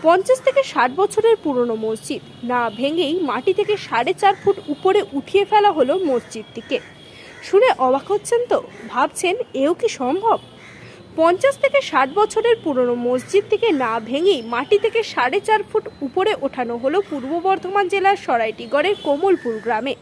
50 থেকে 60 বছরের পুরনো মসজিদ না ভেঙেই মাটি থেকে 4.5 ফুট উপরে উঠিয়ে ফেলা হলো মসজিদটিকে। শুনে অবাক হচ্ছেন তো, ভাবছেন এও কি সম্ভব? 50 থেকে 60 বছরের পুরনো মসজিদটিকে না ভেঙেই মাটি থেকে 4.5 ফুট উপরে ওঠানো হলো পূর্ব বর্ধমান জেলার সরাইটিগড়ের কোমলপুর গ্রামে।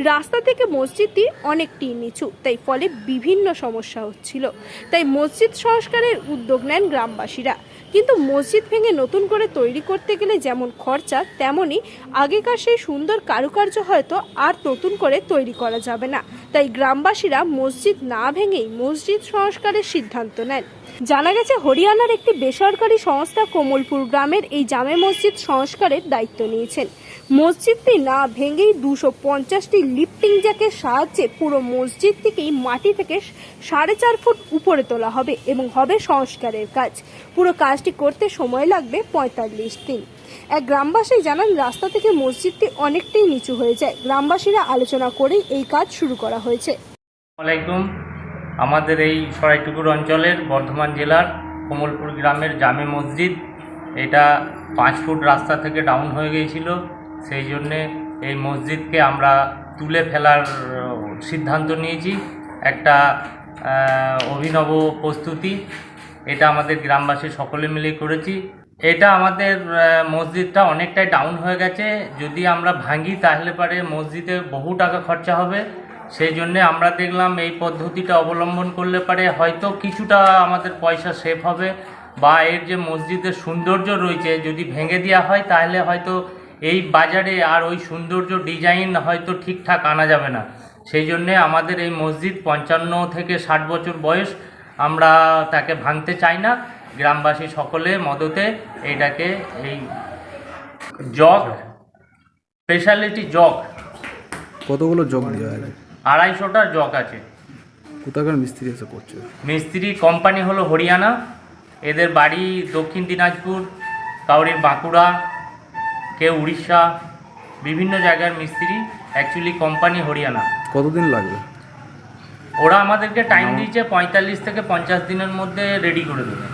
রাস্তা থেকে মসজিদটি অনেকটি নিচু, তাই ফলে বিভিন্ন সমস্যা হচ্ছিল। তাই মসজিদ সংস্কারের উদ্যোগ নেন গ্রামবাসীরা। কিন্তু মসজিদ ভেঙে নতুন করে তৈরি করতে গেলে যেমন খরচা, তেমনি আগেকার সেই সুন্দর কারুকার্য হয়তো আর নতুন করে তৈরি করা যাবে না। তাই গ্রামবাসীরা মসজিদ না ভেঙেই মসজিদ সংস্কারের সিদ্ধান্ত নেন। জানা গেছে হরিয়ানার একটি বেসরকারি সংস্থা কোমলপুর গ্রামের এই জামে মসজিদ সংস্কারের দায়িত্ব নিয়েছেন। মসজিদটি না ভেঙেই 250টি লিফটিং জ্যাকের সাহায্যে পুরো মসজিদটিকেই মাটি থেকে 4.5 ফুট উপরে তোলা হবে এবং হবে সংস্কারের কাজ। পুরো কাজটি করতে সময় লাগবে 45 দিন। এক গ্রামবাসী জানান, রাস্তা থেকে মসজিদটি অনেকটাই নিচু হয়ে যায়। গ্রামবাসীরা আলোচনা করেই এই কাজ শুরু করা হয়েছে। আসসালামাইকুম। আমাদের এই সরাইটুকুর অঞ্চলের বর্ধমান জেলার কোমলপুর গ্রামের জামে মসজিদ, এটা 5 ফুট রাস্তা থেকে ডাউন হয়ে গিয়েছিল। সেই জন্যে এই মসজিদকে আমরা তুলে ফেলার সিদ্ধান্ত নিয়েছি। একটা অভিনব প্রস্তুতি, এটা আমাদের গ্রামবাসী সকলে মিলে করেছি। এটা আমাদের মসজিদটা অনেকটাই ডাউন হয়ে গেছে। যদি আমরা ভাঙি তাহলে পরে মসজিদে বহু টাকা খরচা হবে। সেই জন্যে আমরা দেখলাম এই পদ্ধতিটা অবলম্বন করলে পারে হয়তো কিছুটা আমাদের পয়সা সেভ হবে, বা এর যে মসজিদের সৌন্দর্য রয়েছে যদি ভেঙে দেওয়া হয় তাহলে হয়তো এই বাজারে আর ওই সৌন্দর্য ডিজাইন হয়তো ঠিকঠাক আনা যাবে না। সেই জন্যে আমাদের এই মসজিদ 55 থেকে 60 বছর বয়স, আমরা তাকে ভাঙতে চাই না। গ্রামবাসী সকলে মদতে এইটাকে এই জগ, স্পেশালিটি জগ, কতগুলো জগ দেওয়া আছে? 250টা জগ আছে। কোথাকার মিস্ত্রি এসে করছে? মিস্ত্রি কোম্পানি হলো হরিয়ানা, এদের বাড়ি দক্ষিণ দিনাজপুর, কাউরির বাঁকুড়া, কেউ উড়িষ্যা, বিভিন্ন জায়গার মিস্ত্রি। Actually company Haryana. কতদিন লাগবে? ওরা আমাদেরকে টাইম দিয়েছে 45 থেকে 50 দিনের মধ্যে রেডি করে দেবে।